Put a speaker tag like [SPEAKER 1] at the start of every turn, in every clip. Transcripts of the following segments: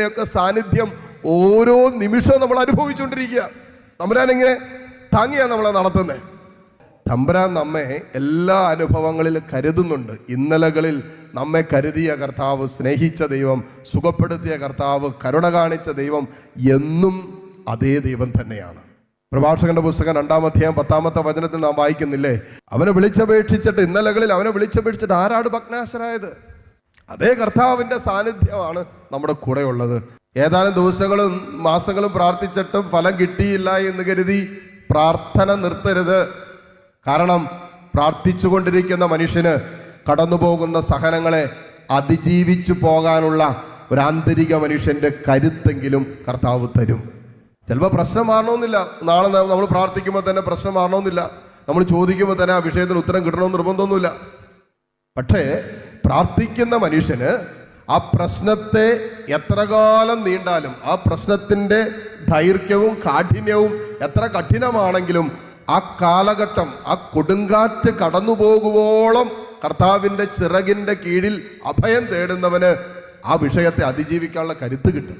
[SPEAKER 1] ഒക്കെ സാന്നിധ്യം ഓരോ നിമിഷവും നമ്മൾ അനുഭവിച്ചുകൊണ്ടിരിക്കുക. തമ്പുരാൻ ഇങ്ങനെ താങ്ങിയാണ് നമ്മളെ നടത്തുന്നത്. തമ്പുരാൻ നമ്മെ എല്ലാ അനുഭവങ്ങളിലും കരുതുന്നുണ്ട്. ഇന്നലകളിൽ നമ്മെ കരുതിയ കർത്താവ്, സ്നേഹിച്ച ദൈവം, സുഖപ്പെടുത്തിയ കർത്താവ്, കരുണ കാണിച്ച ദൈവം എന്നും അതേ ദൈവം തന്നെയാണ്. പ്രഭാഷകന്റെ പുസ്തകം 2-ാം അധ്യായം 10-ാമത്തെ വചനത്തിൽ നാം വായിക്കുന്നില്ലേ, അവനെ വിളിച്ചപേക്ഷിച്ചിട്ട്, ഇന്നലകളിൽ അവനെ വിളിച്ചപേക്ഷിച്ചിട്ട് ആരാണ് ഭഗ്നാശരായത്? അതേ കർത്താവിന്റെ സാന്നിധ്യമാണ് നമ്മുടെ കൂടെ ഉള്ളത്. ഏതാനും ദിവസങ്ങളും മാസങ്ങളും പ്രാർത്ഥിച്ചിട്ടും ഫലം കിട്ടിയില്ല എന്ന് കരുതി പ്രാർത്ഥന നിർത്തരുത്. കാരണം പ്രാർത്ഥിച്ചുകൊണ്ടിരിക്കുന്ന മനുഷ്യന് കടന്നുപോകുന്ന സഹനങ്ങളെ അതിജീവിച്ചു പോകാനുള്ള ഒരു ആന്തരിക മനുഷ്യന്റെ കരുത്തെങ്കിലും കർത്താവ് തരും. ചിലപ്പോൾ പ്രശ്നം മാറണമെന്നില്ല. നാളെ നമ്മൾ പ്രാർത്ഥിക്കുമ്പോൾ തന്നെ പ്രശ്നം മാറണമെന്നില്ല. നമ്മൾ ചോദിക്കുമ്പോൾ തന്നെ ആ വിഷയത്തിന് ഉത്തരം കിട്ടണമെന്ന് നിർബന്ധമൊന്നുമില്ല. പക്ഷേ പ്രാർത്ഥിക്കുന്ന മനുഷ്യന് ആ പ്രശ്നത്തെ എത്ര കാലം നീണ്ടാലും, ആ പ്രശ്നത്തിൻ്റെ ദൈർഘ്യവും കാഠിന്യവും എത്ര കഠിനമാണെങ്കിലും, ആ കാലഘട്ടം, ആ കൊടുങ്കാറ്റ് കടന്നു പോകുവോളം കർത്താവിൻ്റെ ചിറകിൻ്റെ കീഴിൽ അഭയം തേടുന്നവന് ആ വിഷയത്തെ അതിജീവിക്കാനുള്ള കരുത്ത് കിട്ടും.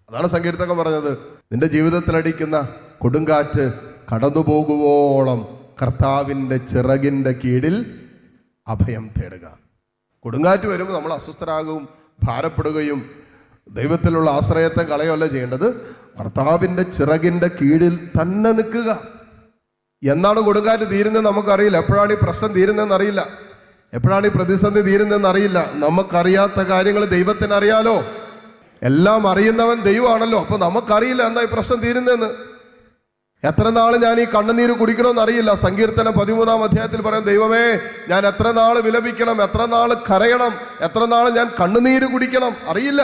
[SPEAKER 1] അതാണ് സങ്കീർത്തകൻ പറഞ്ഞത്, നിന്റെ ജീവിതത്തിലടിക്കുന്ന കൊടുങ്കാറ്റ് കടന്നു പോകുവോളം കർത്താവിൻ്റെ ചിറകിൻ്റെ കീഴിൽ അഭയം തേടുക. കൊടുങ്കാറ്റ് വരുമ്പോൾ നമ്മൾ അസ്വസ്ഥരാകും, ഭാരപ്പെടുകയും ദൈവത്തിലുള്ള ആശ്രയത്തെ കളയുകയല്ല ചെയ്യേണ്ടത്. കർത്താവിൻ്റെ ചിറകിൻ്റെ കീഴിൽ തന്നെ നിൽക്കുക. എന്നാണ് കൊടുങ്കാറ്റ് തീരുന്നതെന്ന് നമുക്കറിയില്ല. എപ്പോഴാണ് ഈ പ്രശ്നം തീരുന്നതെന്ന് അറിയില്ല. എപ്പോഴാണ് ഈ പ്രതിസന്ധി തീരുന്നതെന്ന് അറിയില്ല. നമുക്കറിയാത്ത കാര്യങ്ങൾ ദൈവത്തിന് അറിയാലോ. എല്ലാം അറിയുന്നവൻ ദൈവമാണല്ലോ. അപ്പൊ നമുക്കറിയില്ല എന്നാ ഈ പ്രശ്നം തീരുന്നതെന്ന്. എത്ര നാൾ ഞാൻ ഈ കണ്ണുനീര് കുടിക്കണമെന്ന് അറിയില്ല. സങ്കീർത്തനം 13-ാം അധ്യായത്തിൽ പറയാം, ദൈവമേ ഞാൻ എത്ര നാൾ വിലപിക്കണം, എത്ര നാൾ കരയണം, എത്ര നാൾ ഞാൻ കണ്ണുനീര് കുടിക്കണം, അറിയില്ല.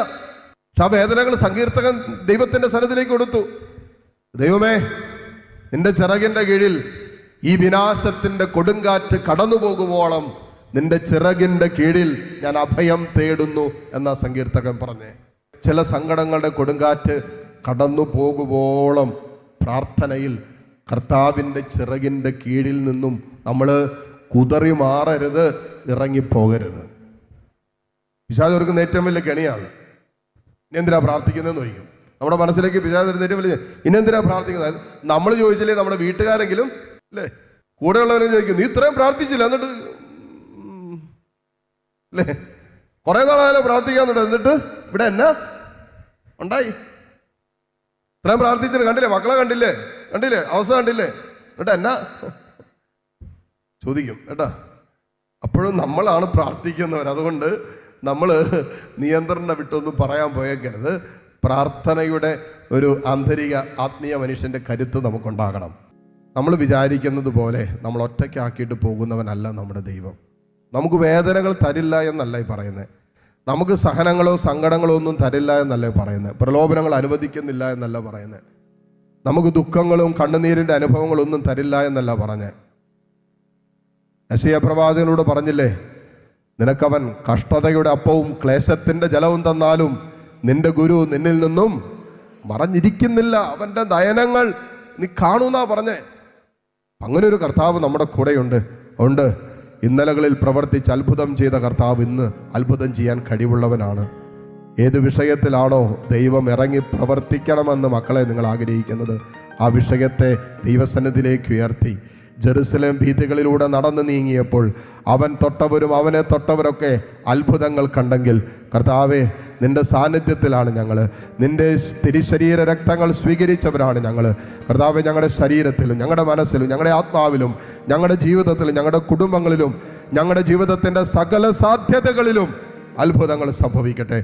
[SPEAKER 1] പക്ഷെ ആ വേദനകൾ സങ്കീർത്തകൻ ദൈവത്തിന്റെ സന്നിധിയിലേക്ക് കൊടുത്തു. ദൈവമേ നിന്റെ ചിറകിന്റെ കീഴിൽ ഈ വിനാശത്തിന്റെ കൊടുങ്കാറ്റ് കടന്നു പോകുവോളം നിന്റെ ചിറകിന്റെ കീഴിൽ ഞാൻ അഭയം തേടുന്നു എന്നാ സങ്കീർത്തകൻ പറഞ്ഞേ. ചില സങ്കടങ്ങളുടെ കൊടുങ്കാറ്റ് കടന്നു പോകുവോളം പ്രാർത്ഥനയിൽ കർത്താവിൻ്റെ ചിറകിൻ്റെ കീഴിൽ നിന്നും നമ്മൾ കുതറി മാറരുത്, ഇറങ്ങിപ്പോകരുത്. പിശാച് ഒരുക്കുന്ന ഏറ്റവും വലിയ കെണിയാണ്. ഇനി എന്തിനാ പ്രാർത്ഥിക്കുന്നതെന്ന് ചോദിക്കും. നമ്മുടെ മനസ്സിലേക്ക് പിശാച് വരുന്ന ഏറ്റവും വലിയ, ഇനി എന്തിനാ പ്രാർത്ഥിക്കുന്നത്? നമ്മൾ ചോദിച്ചില്ലേ നമ്മുടെ വീട്ടുകാരെങ്കിലും അല്ലേ, കൂടെയുള്ളവരും ചോദിക്കും, നീ ഇത്രയും പ്രാർത്ഥിച്ചില്ല, എന്നിട്ട് അല്ലേ കുറെ നാളായാലും പ്രാർത്ഥിക്കാന്നുണ്ട്, എന്നിട്ട് ഇവിടെ എന്നാ ഉണ്ടായി? ഇത്രയും പ്രാർത്ഥിച്ചിട്ട് കണ്ടില്ലേ, മക്കളെ കണ്ടില്ലേ, അവസ്ഥ കണ്ടില്ലേ, എന്നിട്ട് എന്നാ ചോദിക്കും കേട്ടാ. അപ്പോഴും നമ്മളാണ് പ്രാർത്ഥിക്കുന്നവർ. അതുകൊണ്ട് നമ്മൾ നിയന്ത്രണം വിട്ടൊന്നും പറയാൻ പോയേക്കരുത്. പ്രാർത്ഥനയുടെ ഒരു ആന്തരിക ആത്മീയ മനുഷ്യന്റെ കരുത്ത് നമുക്കുണ്ടാകണം. നമ്മൾ വിചാരിക്കുന്നത് പോലെ നമ്മൾ ഒറ്റയ്ക്കാക്കിയിട്ട് പോകുന്നവനല്ല നമ്മുടെ ദൈവം. നമുക്ക് വേദനകൾ തരില്ല എന്നല്ല ഈ പറയുന്നത്. നമുക്ക് സഹനങ്ങളോ സങ്കടങ്ങളോ ഒന്നും തരില്ല എന്നല്ല പറയുന്നത്. പ്രലോഭനങ്ങൾ അനുവദിക്കുന്നില്ല എന്നല്ല പറയുന്നത്. നമുക്ക് ദുഃഖങ്ങളും കണ്ണുനീരിൻ്റെ അനുഭവങ്ങളൊന്നും തരില്ല എന്നല്ല പറഞ്ഞത്. യെശയ്യാ പ്രവാചകനോട് പറഞ്ഞില്ലേ, നിനക്കവൻ കഷ്ടതയുടെ അപ്പവും ക്ലേശത്തിൻ്റെ ജലവും തന്നാലും നിന്റെ ഗുരു നിന്നിൽ നിന്നും മറഞ്ഞിരിക്കുന്നില്ല, അവൻ്റെ നയനങ്ങൾ നീ കാണൂന്നാ പറഞ്ഞേ. അങ്ങനെ ഒരു കർത്താവ് നമ്മുടെ കൂടെയുണ്ട്. അതുകൊണ്ട് ഇന്നലകളിൽ പ്രവർത്തിച്ച് അത്ഭുതം ചെയ്ത കർത്താവ് ഇന്ന് അത്ഭുതം ചെയ്യാൻ കഴിവുള്ളവനാണ്. ഏത് വിഷയത്തിലാണോ ദൈവം ഇറങ്ങി പ്രവർത്തിക്കണമെന്ന് മക്കളെ നിങ്ങൾ ആഗ്രഹിക്കുന്നത്, ആ വിഷയത്തെ ദൈവസന്നിധിയിലേക്ക് ഉയർത്തി ജെറുസലേം ഭീതികളിലൂടെ നടന്നു നീങ്ങിയപ്പോൾ അവൻ തൊട്ടവരും അവനെ തൊട്ടവരൊക്കെ അത്ഭുതങ്ങൾ കണ്ടെങ്കിൽ, കർത്താവേ നിന്റെ സാന്നിധ്യത്തിലാണ് ഞങ്ങൾ, നിന്റെ തിരുശരീര രക്തങ്ങൾ സ്വീകരിച്ചവരാണ് ഞങ്ങൾ. കർത്താവേ ഞങ്ങളുടെ ശരീരത്തിലും ഞങ്ങളുടെ മനസ്സിലും ഞങ്ങളുടെ ആത്മാവിലും ഞങ്ങളുടെ ജീവിതത്തിലും ഞങ്ങളുടെ കുടുംബങ്ങളിലും ഞങ്ങളുടെ ജീവിതത്തിൻ്റെ സകല സാധ്യതകളിലും അത്ഭുതങ്ങൾ സംഭവിക്കട്ടെ.